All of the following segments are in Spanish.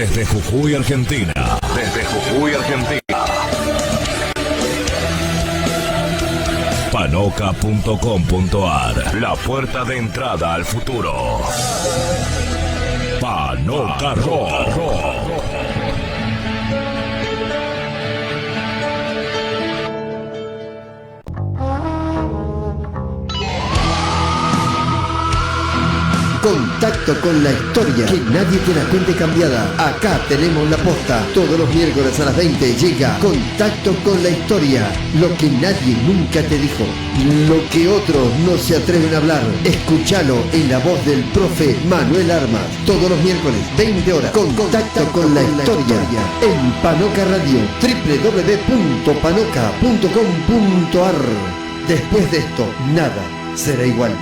Desde Jujuy, Argentina. Panoca.com.ar. La puerta de entrada al futuro. Panoca Rock. Contacto con la historia, que nadie te la cuente cambiada. Acá tenemos la posta. Todos los miércoles a las 20 llega Contacto con la historia. Lo que nadie nunca te dijo, lo que otros no se atreven a hablar. Escúchalo en la voz del profe Manuel Armas. Todos los miércoles, 20 horas. Contacto con la historia en Panoca Radio, www.panoca.com.ar. Después de esto, nada será igual.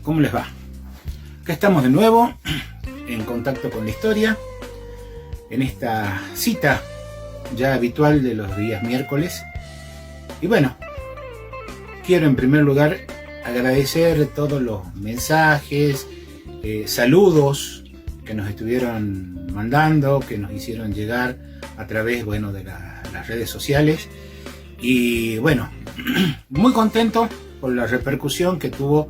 ¿Cómo les va? Acá estamos de nuevo en Contacto con la Historia, en esta cita ya habitual de los días miércoles. Y bueno, quiero en primer lugar agradecer todos los mensajes, saludos que nos estuvieron mandando, que nos hicieron llegar a través, bueno, de las redes sociales. Y bueno, muy contento por la repercusión que tuvo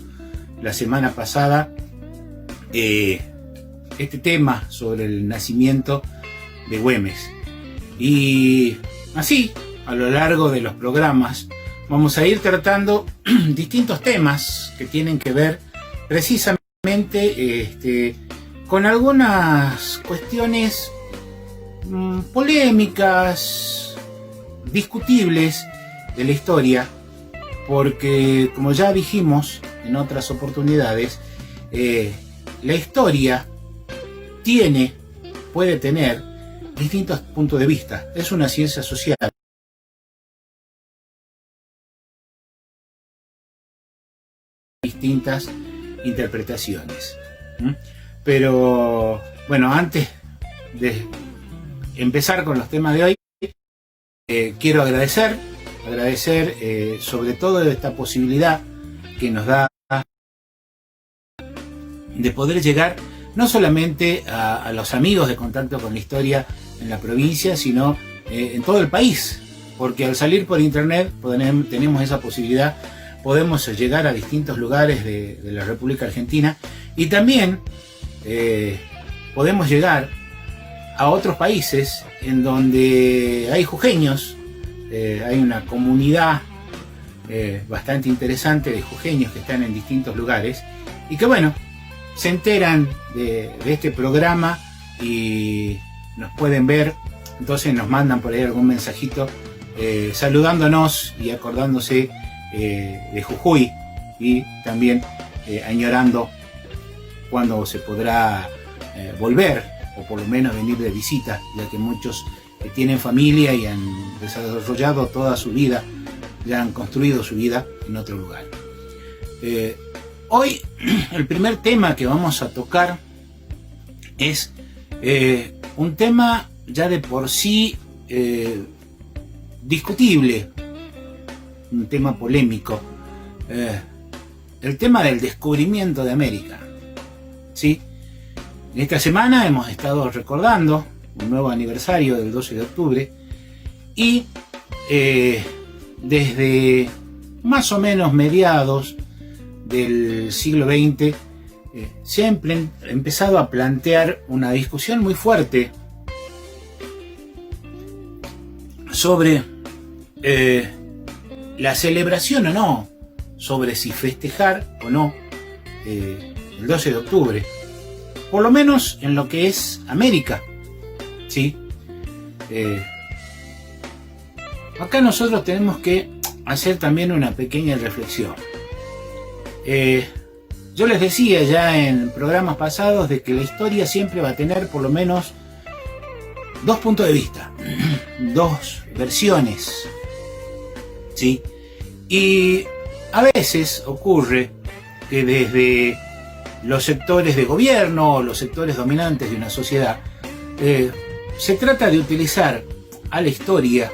la semana pasada este tema sobre el nacimiento de Güemes. Y así, a lo largo de los programas, vamos a ir tratando distintos temas que tienen que ver precisamente con algunas cuestiones polémicas, discutibles de la historia, porque como ya dijimos en otras oportunidades, la historia puede tener distintos puntos de vista. Es una ciencia social. Distintas interpretaciones. Pero bueno, antes de empezar con los temas de hoy, quiero agradecer sobre todo esta posibilidad que nos da de poder llegar no solamente a los amigos de Contacto con la Historia en la provincia, sino en todo el país, porque al salir por internet tenemos esa posibilidad, podemos llegar a distintos lugares de la República Argentina, y también podemos llegar a otros países en donde hay jujeños, hay una comunidad bastante interesante de jujeños que están en distintos lugares y que bueno, se enteran de este programa y nos pueden ver. Entonces nos mandan por ahí algún mensajito saludándonos y acordándose de Jujuy, y también añorando cuando se podrá volver, o por lo menos venir de visita, ya que muchos tienen familia y han desarrollado toda su vida, ya han construido su vida en otro lugar. Hoy el primer tema que vamos a tocar es un tema ya de por sí discutible, un tema polémico, el tema del descubrimiento de América. ¿Sí? Esta semana hemos estado recordando un nuevo aniversario del 12 de octubre y desde más o menos mediados del siglo XX se ha empezado a plantear una discusión muy fuerte sobre la celebración o no sobre si festejar o no el 12 de octubre, por lo menos en lo que es América, ¿sí? Acá nosotros tenemos que hacer también una pequeña reflexión. Yo les decía ya en programas pasados de que la historia siempre va a tener por lo menos dos puntos de vista, dos versiones, ¿sí? Y a veces ocurre que desde los sectores de gobierno o los sectores dominantes de una sociedad se trata de utilizar a la historia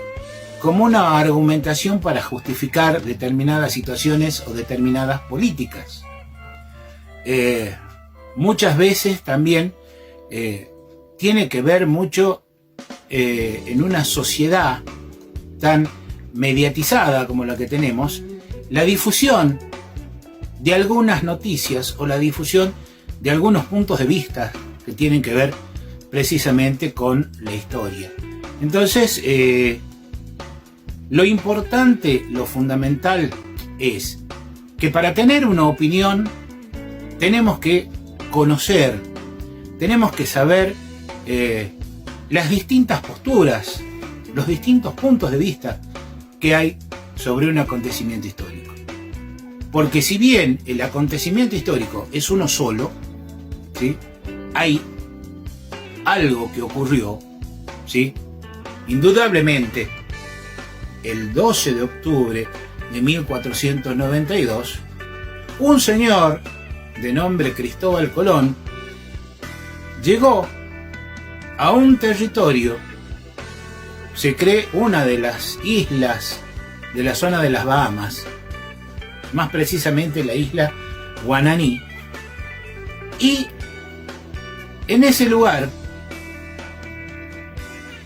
como una argumentación para justificar determinadas situaciones o determinadas políticas. Muchas veces también tiene que ver mucho en una sociedad tan mediatizada como la que tenemos, la difusión de algunas noticias o la difusión de algunos puntos de vista que tienen que ver precisamente con la historia. Entonces, lo importante, lo fundamental es que para tener una opinión tenemos que conocer, tenemos que saber las distintas posturas, los distintos puntos de vista que hay sobre un acontecimiento histórico. Porque si bien el acontecimiento histórico es uno solo, ¿sí?, hay algo que ocurrió, ¿sí? Indudablemente, el 12 de octubre de 1492, un señor de nombre Cristóbal Colón llegó a un territorio, se cree una de las islas de la zona de las Bahamas, más precisamente la isla Guananí, y en ese lugar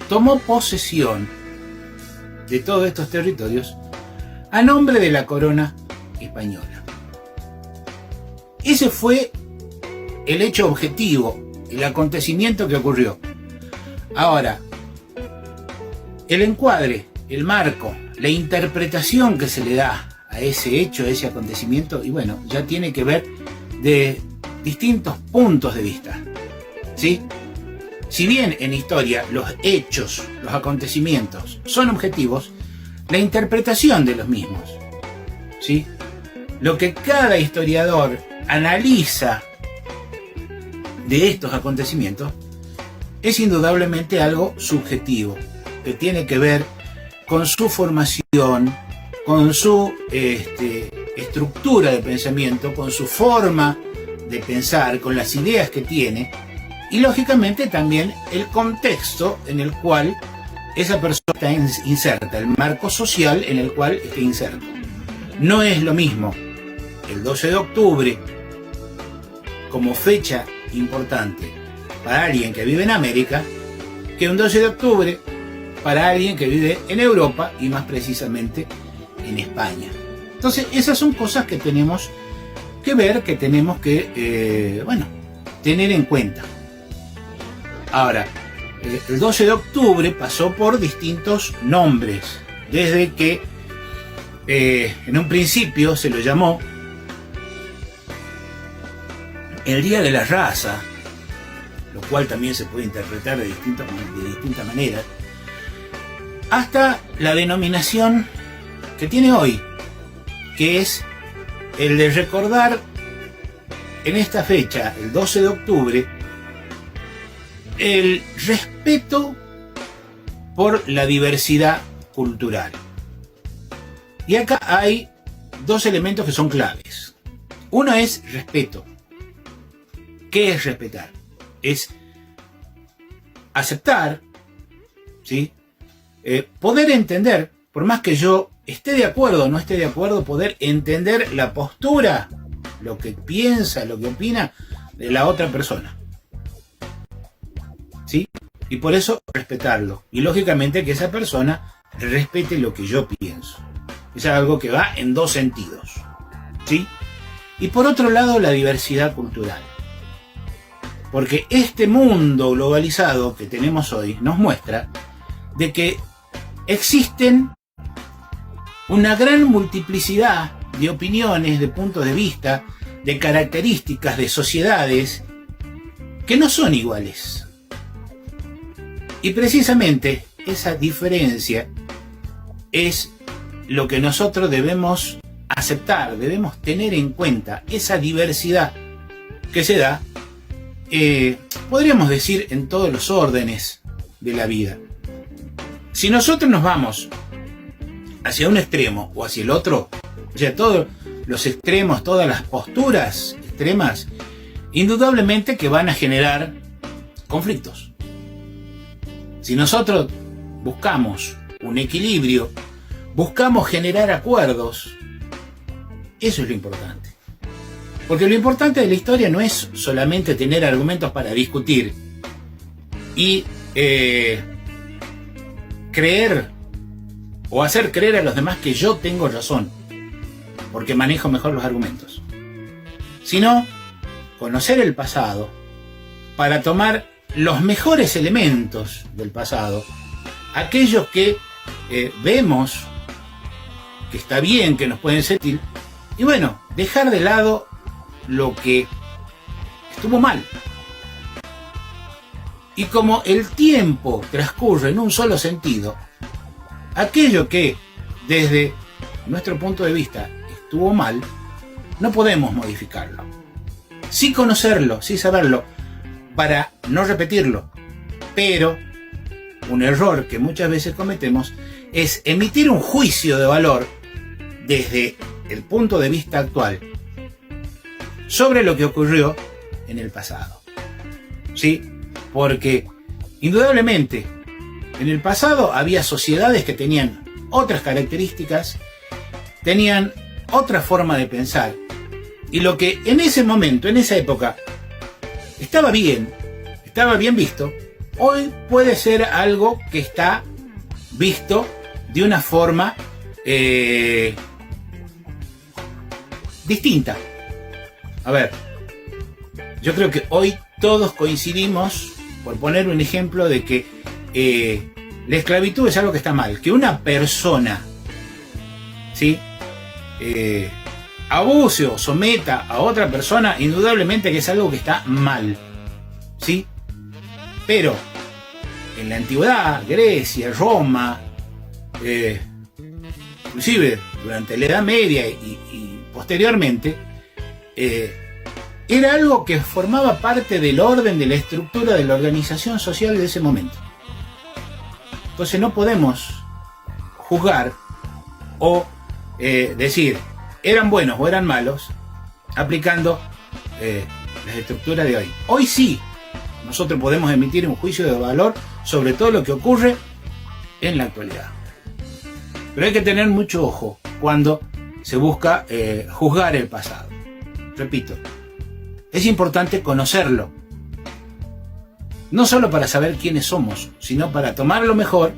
tomó posesión de todos estos territorios a nombre de la corona española. Ese fue el hecho objetivo, el acontecimiento que ocurrió. Ahora, el encuadre, el marco, la interpretación que se le da a ese hecho, a ese acontecimiento, y bueno, ya tiene que ver de distintos puntos de vista, ¿sí? Si bien en historia los hechos, los acontecimientos son objetivos, la interpretación de los mismos, ¿sí?, lo que cada historiador analiza de estos acontecimientos es indudablemente algo subjetivo, que tiene que ver con su formación, con su estructura de pensamiento, con su forma de pensar, con las ideas que tiene, y lógicamente también el contexto en el cual esa persona está inserta, el marco social en el cual está inserto. No es lo mismo el 12 de octubre como fecha importante para alguien que vive en América que un 12 de octubre para alguien que vive en Europa y más precisamente en España. Entonces esas son cosas que tenemos que ver, que tenemos que tener en cuenta. Ahora, el 12 de octubre pasó por distintos nombres, desde que en un principio se lo llamó el Día de la Raza, lo cual también se puede interpretar de distintas maneras, hasta la denominación que tiene hoy, que es el de recordar en esta fecha, el 12 de octubre, el respeto por la diversidad cultural. Y acá hay dos elementos que son claves. Uno es respeto. ¿Qué es respetar? Es aceptar, ¿sí?, poder entender, por más que yo esté de acuerdo o no esté de acuerdo, poder entender la postura, lo que piensa, lo que opina de la otra persona, ¿sí? Y por eso respetarlo. Y lógicamente que esa persona respete lo que yo pienso. Es algo que va en dos sentidos, ¿sí? Y por otro lado, la diversidad cultural. Porque este mundo globalizado que tenemos hoy nos muestra de que existen una gran multiplicidad de opiniones, de puntos de vista, de características, de sociedades que no son iguales. Y precisamente esa diferencia es lo que nosotros debemos aceptar, debemos tener en cuenta, esa diversidad que se da, podríamos decir, en todos los órdenes de la vida. Si nosotros nos vamos hacia un extremo o hacia el otro, o sea, todos los extremos, todas las posturas extremas, indudablemente que van a generar conflictos. Si nosotros buscamos un equilibrio, buscamos generar acuerdos, eso es lo importante. Porque lo importante de la historia no es solamente tener argumentos para discutir y creer o hacer creer a los demás que yo tengo razón, porque manejo mejor los argumentos, sino conocer el pasado para tomar los mejores elementos del pasado, aquellos que vemos que está bien, que nos pueden servir, y bueno, dejar de lado lo que estuvo mal. Y como el tiempo transcurre en un solo sentido, aquello que desde nuestro punto de vista estuvo mal, no podemos modificarlo. Sí conocerlo, sí saberlo, para no repetirlo. Pero un error que muchas veces cometemos es emitir un juicio de valor desde el punto de vista actual sobre lo que ocurrió en el pasado. ¿Sí? Porque indudablemente en el pasado había sociedades que tenían otras características, tenían otra forma de pensar, y lo que en ese momento, en esa época, estaba bien visto, hoy puede ser algo que está visto de una forma distinta. A ver, yo creo que hoy todos coincidimos, por poner un ejemplo, de que la esclavitud es algo que está mal, que una persona, ¿sí?, abuse o someta a otra persona, indudablemente que es algo que está mal, ¿sí? Pero en la antigüedad, Grecia, Roma, inclusive durante la Edad Media y posteriormente, era algo que formaba parte del orden, de la estructura, de la organización social de ese momento. Entonces no podemos juzgar o decir eran buenos o eran malos aplicando las estructuras de hoy. Hoy sí, nosotros podemos emitir un juicio de valor sobre todo lo que ocurre en la actualidad. Pero hay que tener mucho ojo cuando se busca juzgar el pasado. Repito, es importante conocerlo, no solo para saber quiénes somos, sino para tomar lo mejor,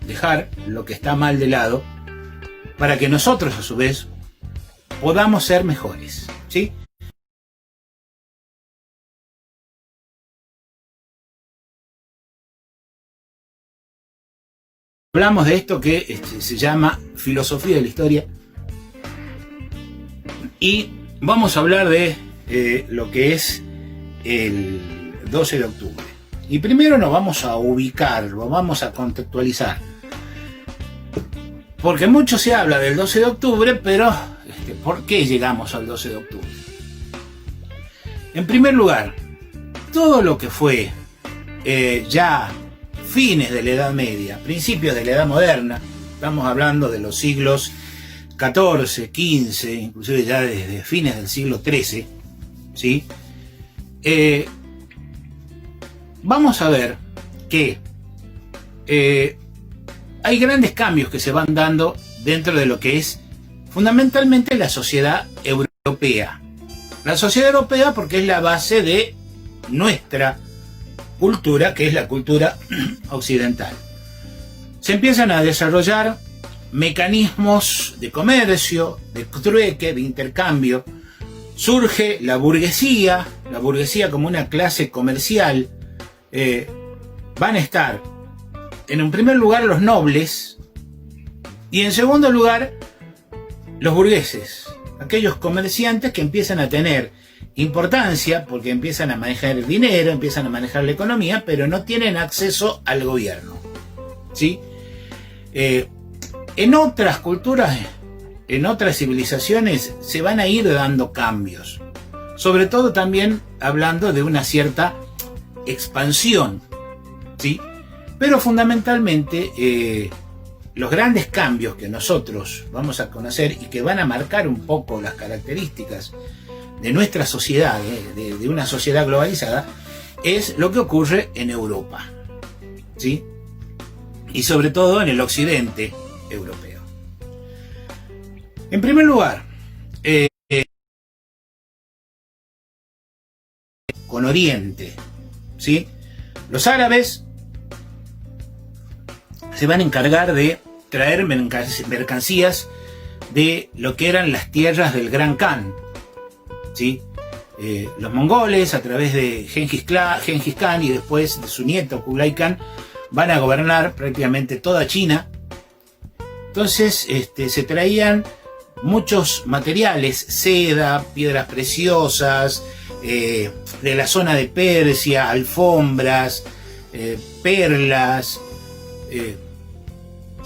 dejar lo que está mal de lado, para que nosotros a su vez podamos ser mejores, ¿sí? Hablamos de esto que se llama filosofía de la historia, y vamos a hablar de lo que es el 12 de octubre. Y primero nos vamos a ubicar, lo vamos a contextualizar. Porque mucho se habla del 12 de octubre, pero ¿por qué llegamos al 12 de octubre? En primer lugar, todo lo que fue ya fines de la Edad Media, principios de la Edad Moderna, estamos hablando de los siglos XIV, XV, inclusive ya desde fines del siglo XIII, ¿sí? Vamos a ver que hay grandes cambios que se van dando dentro de lo que es fundamentalmente la sociedad europea. La sociedad europea porque es la base de nuestra cultura, que es la cultura occidental. Se empiezan a desarrollar mecanismos de comercio, de trueque, de intercambio. Surge la burguesía como una clase comercial. Van a estar en un primer lugar los nobles y en segundo lugar los burgueses, aquellos comerciantes que empiezan a tener importancia porque empiezan a manejar el dinero, empiezan a manejar la economía, pero no tienen acceso al gobierno, ¿sí? En otras culturas, en otras civilizaciones se van a ir dando cambios, sobre todo también hablando de una cierta expansión, ¿sí? Pero fundamentalmente los grandes cambios que nosotros vamos a conocer y que van a marcar un poco las características de nuestra sociedad, de una sociedad globalizada, es lo que ocurre en Europa, ¿sí? Y sobre todo en el occidente europeo. En primer lugar, con Oriente, ¿sí? Los árabes se van a encargar de traer mercancías de lo que eran las tierras del Gran Khan, ¿sí? Los mongoles, a través de Genghis Khan y después de su nieto Kublai Khan, van a gobernar prácticamente toda China. Entonces se traían muchos materiales, seda, piedras preciosas, de la zona de Persia, alfombras, perlas,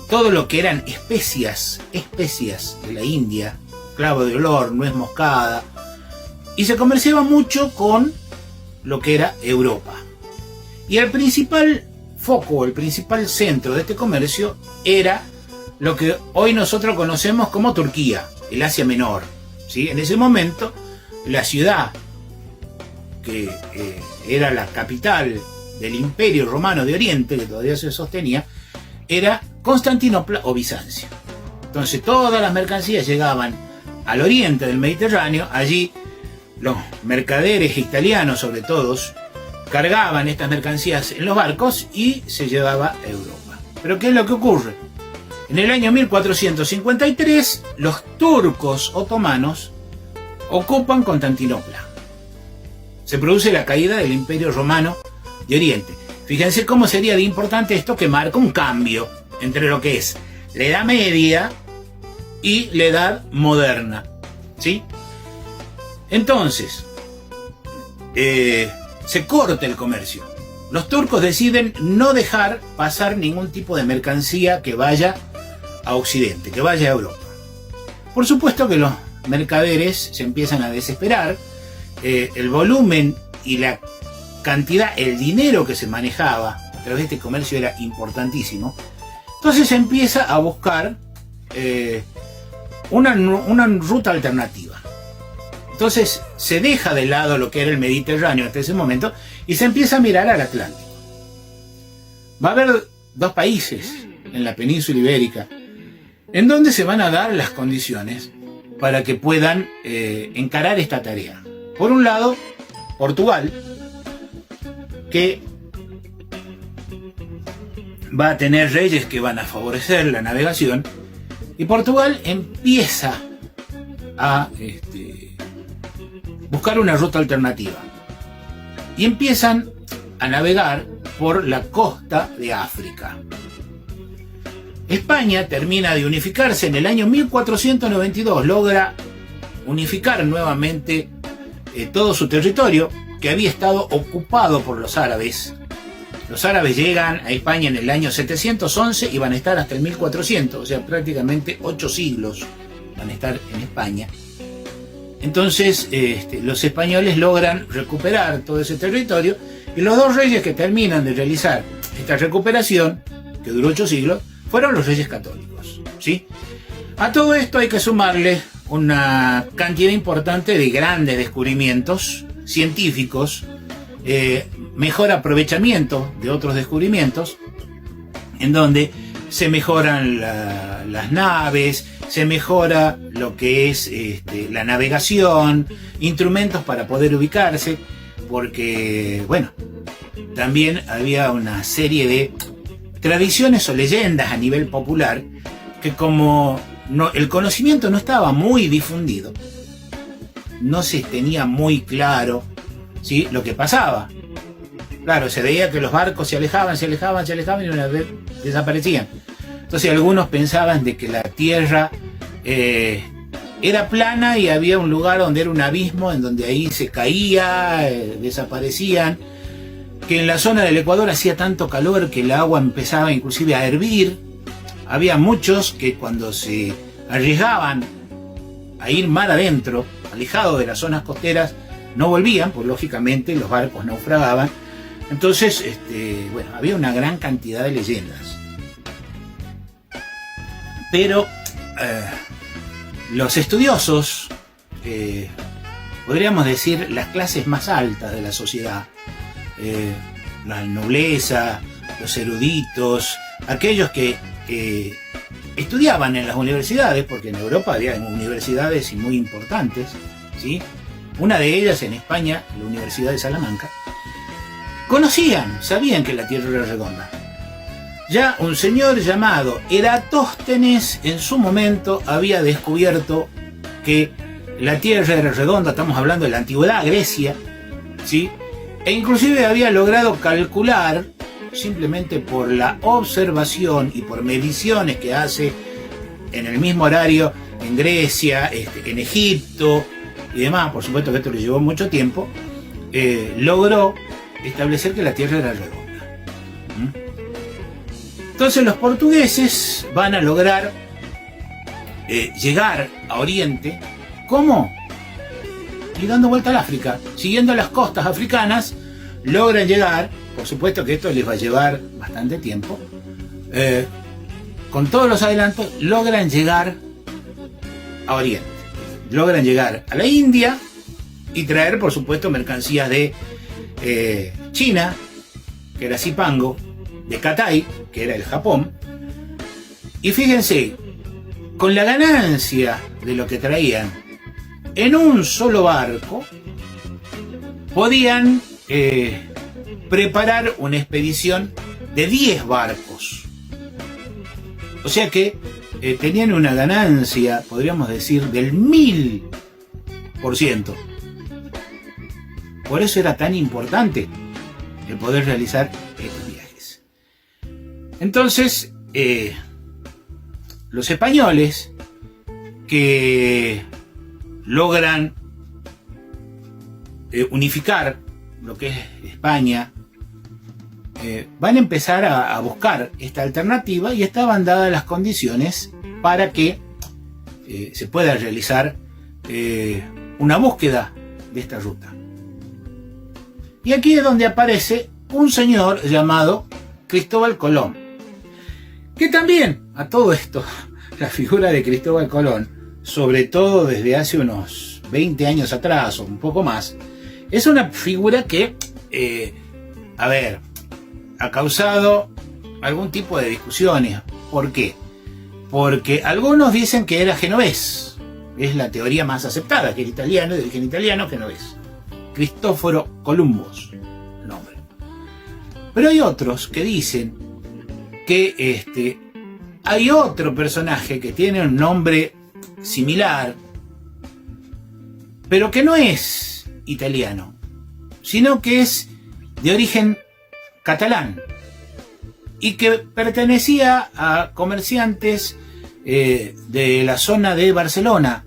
todo lo que eran especias de la India, clavo de olor, nuez moscada, y se comerciaba mucho con lo que era Europa. Y el principal foco, el principal centro de este comercio era lo que hoy nosotros conocemos como Turquía, el Asia Menor, ¿sí? En ese momento, la ciudad que era la capital del Imperio Romano de Oriente, que todavía se sostenía, era Constantinopla o Bizancio. Entonces todas las mercancías llegaban al oriente del Mediterráneo. Allí los mercaderes italianos, sobre todo, cargaban estas mercancías en los barcos y se llevaba a Europa. Pero ¿qué es lo que ocurre? En el año 1453 los turcos otomanos ocupan Constantinopla. Se produce la caída del Imperio Romano de Oriente. Fíjense cómo sería de importante esto, que marca un cambio entre lo que es la Edad Media y la Edad Moderna, ¿sí? Entonces, se corta el comercio. Los turcos deciden no dejar pasar ningún tipo de mercancía que vaya a Occidente, que vaya a Europa. Por supuesto que los mercaderes se empiezan a desesperar. El volumen y la cantidad, el dinero que se manejaba a través de este comercio era importantísimo. Entonces se empieza a buscar una ruta alternativa. Entonces se deja de lado lo que era el Mediterráneo hasta ese momento y se empieza a mirar al Atlántico. Va a haber dos países en la península ibérica en donde se van a dar las condiciones para que puedan encarar esta tarea. Por un lado, Portugal, que va a tener reyes que van a favorecer la navegación, y Portugal empieza a buscar una ruta alternativa y empiezan a navegar por la costa de África. España termina de unificarse en el año 1492, logra unificar nuevamente todo su territorio, que había estado ocupado por los árabes. Los árabes llegan a España en el año 711 y van a estar hasta el 1400, o sea, prácticamente 8 siglos van a estar en España. Entonces los españoles logran recuperar todo ese territorio, y los dos reyes que terminan de realizar esta recuperación, que duró 8 siglos, fueron los reyes católicos, ¿sí? A todo esto hay que sumarle una cantidad importante de grandes descubrimientos científicos, mejor aprovechamiento de otros descubrimientos, en donde se mejoran las naves, se mejora lo que es la navegación, instrumentos para poder ubicarse, porque, bueno, también había una serie de tradiciones o leyendas a nivel popular que, como el conocimiento no estaba muy difundido, no se tenía muy claro, ¿sí?, lo que pasaba. Claro, se veía que los barcos se alejaban y una vez desaparecían. Entonces algunos pensaban de que la Tierra era plana y había un lugar donde era un abismo, en donde ahí se caía, desaparecían, que en la zona del Ecuador hacía tanto calor que el agua empezaba inclusive a hervir. Había muchos que cuando se arriesgaban a ir mar adentro, alejados de las zonas costeras, no volvían, pues lógicamente los barcos naufragaban. Entonces, bueno, había una gran cantidad de leyendas. Pero los estudiosos, podríamos decir las clases más altas de la sociedad, la nobleza, los eruditos, aquellos que estudiaban en las universidades, porque en Europa había universidades muy importantes, ¿sí? Una de ellas en España, la Universidad de Salamanca, sabían que la Tierra era redonda. Ya un señor llamado Eratóstenes en su momento había descubierto que la Tierra era redonda, estamos hablando de la antigüedad Grecia, ¿sí? E inclusive había logrado calcular, simplemente por la observación y por mediciones que hace en el mismo horario en Grecia, en Egipto y demás, por supuesto que esto le llevó mucho tiempo, logró establecer que la Tierra era redonda. Entonces los portugueses van a lograr llegar a Oriente. ¿Cómo? Y dando vuelta al África, siguiendo las costas africanas, logran llegar. Por supuesto que esto les va a llevar bastante tiempo. Con todos los adelantos, logran llegar a Oriente. Logran llegar a la India y traer, por supuesto, mercancías de China, que era Zipango, de Cathay, que era el Japón. Y fíjense, con la ganancia de lo que traían en un solo barco, podían preparar una expedición de 10 barcos. O sea que tenían una ganancia, podríamos decir, del 1000%. Por eso era tan importante el poder realizar estos viajes. Entonces, los españoles que logran unificar lo que es España, van a empezar a buscar esta alternativa, y estaban dadas las condiciones para que se pueda realizar una búsqueda de esta ruta. Y aquí es donde aparece un señor llamado Cristóbal Colón, que también, a todo esto, la figura de Cristóbal Colón, sobre todo desde hace unos 20 años atrás o un poco más, es una figura que, ha causado algún tipo de discusiones. ¿Por qué? Porque algunos dicen que era genovés. Es la teoría más aceptada, que era italiano, de origen italiano, genovés. Cristóforo Columbus, el nombre. Pero hay otros que dicen que hay otro personaje que tiene un nombre similar, pero que no es italiano, sino que es de origen catalán y que pertenecía a comerciantes de la zona de Barcelona,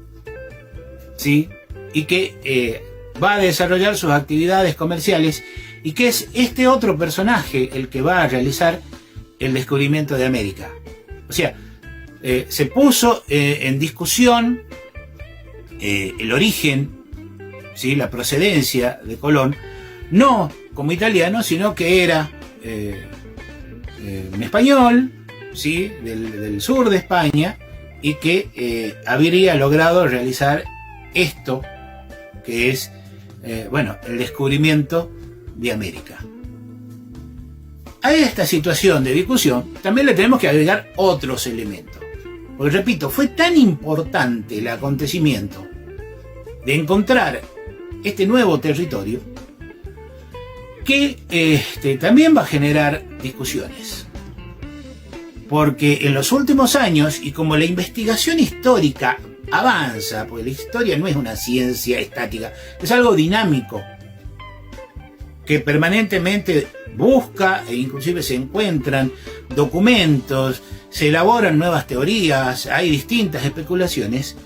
¿sí? Y que va a desarrollar sus actividades comerciales, y que es este otro personaje el que va a realizar el descubrimiento de América. O sea, se puso en discusión el origen, ¿sí? La procedencia de Colón, no como italiano, sino que era un español, ¿sí? del sur de España, y que habría logrado realizar esto que es el descubrimiento de América. A esta situación de discusión también le tenemos que agregar otros elementos, porque repito, fue tan importante el acontecimiento de encontrar este nuevo territorio que también va a generar discusiones, porque en los últimos años, y como la investigación histórica avanza, porque la historia no es una ciencia estática, es algo dinámico que permanentemente busca, e inclusive se encuentran documentos, se elaboran nuevas teorías, hay distintas especulaciones.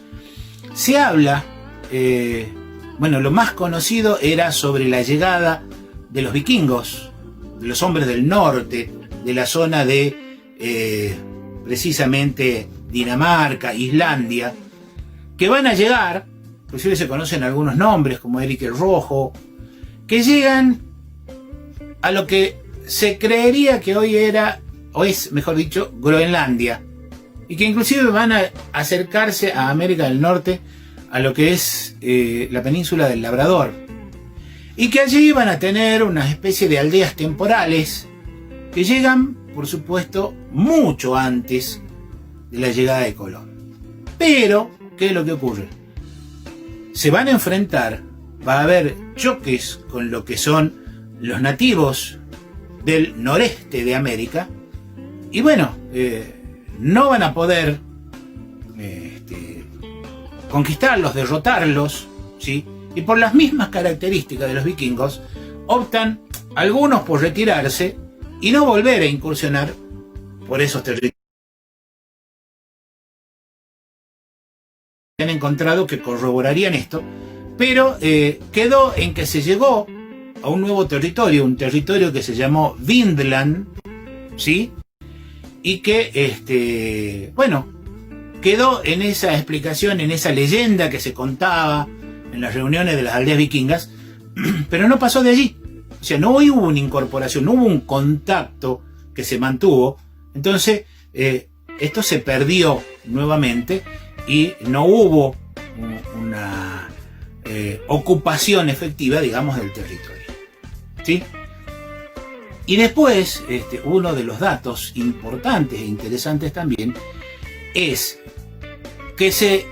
Se habla, bueno, lo más conocido era sobre la llegada de los vikingos, de los hombres del norte, de la zona de precisamente Dinamarca, Islandia, que van a llegar, inclusive se conocen algunos nombres como Eric el Rojo, que llegan a lo que se creería que hoy era, o es mejor dicho, Groenlandia, y que inclusive van a acercarse a América del Norte, a lo que es la península del Labrador, y que allí van a tener una especie de aldeas temporales que llegan, por supuesto, mucho antes de la llegada de Colón. Pero, ¿qué es lo que ocurre? Se van a enfrentar, va a haber choques con lo que son los nativos del noreste de América, y bueno, no van a poder conquistarlos, derrotarlos, ¿sí? Y por las mismas características de los vikingos, optan algunos por retirarse y no volver a incursionar por esos territorios. Han encontrado que corroborarían esto, pero quedó en que se llegó a un nuevo territorio, un territorio que se llamó Vinland, ¿sí? Y que, bueno, quedó en esa explicación, en esa leyenda que se contaba en las reuniones de las aldeas vikingas, pero no pasó de allí. O sea, no hubo una incorporación, no hubo un contacto que se mantuvo. Entonces, esto se perdió nuevamente y no hubo una ocupación efectiva, digamos, del territorio, ¿sí? Y después, uno de los datos importantes e interesantes también es que se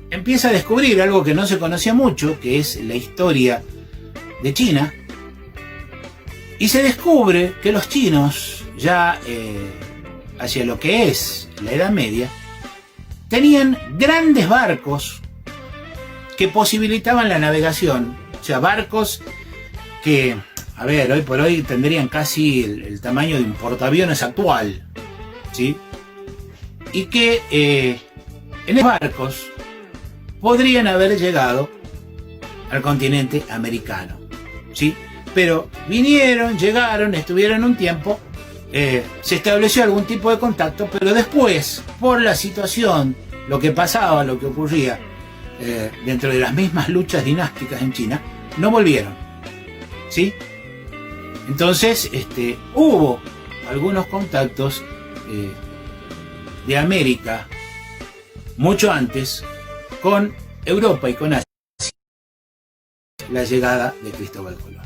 empieza a descubrir algo que no se conocía mucho, que es la historia de China, y se descubre que los chinos, ya hacia lo que es la Edad Media, tenían grandes barcos que posibilitaban la navegación, o sea, barcos que, a ver, hoy por hoy tendrían casi el tamaño de un portaaviones actual, ¿sí? Y que en esos barcos podrían haber llegado al continente americano, ¿sí? Pero vinieron, llegaron, estuvieron un tiempo, se estableció algún tipo de contacto, pero después, por la situación, lo que pasaba, lo que ocurría dentro de las mismas luchas dinásticas en China, no volvieron, ¿sí? Entonces, hubo algunos contactos de América mucho antes con Europa y con Asia, la llegada de Cristóbal Colón.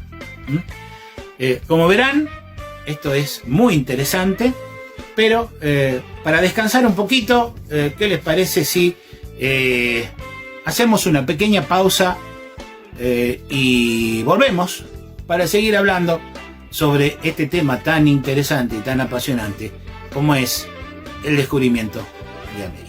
Como verán, esto es muy interesante, pero para descansar un poquito, ¿qué les parece si hacemos una pequeña pausa y volvemos para seguir hablando sobre este tema tan interesante y tan apasionante como es el descubrimiento de América?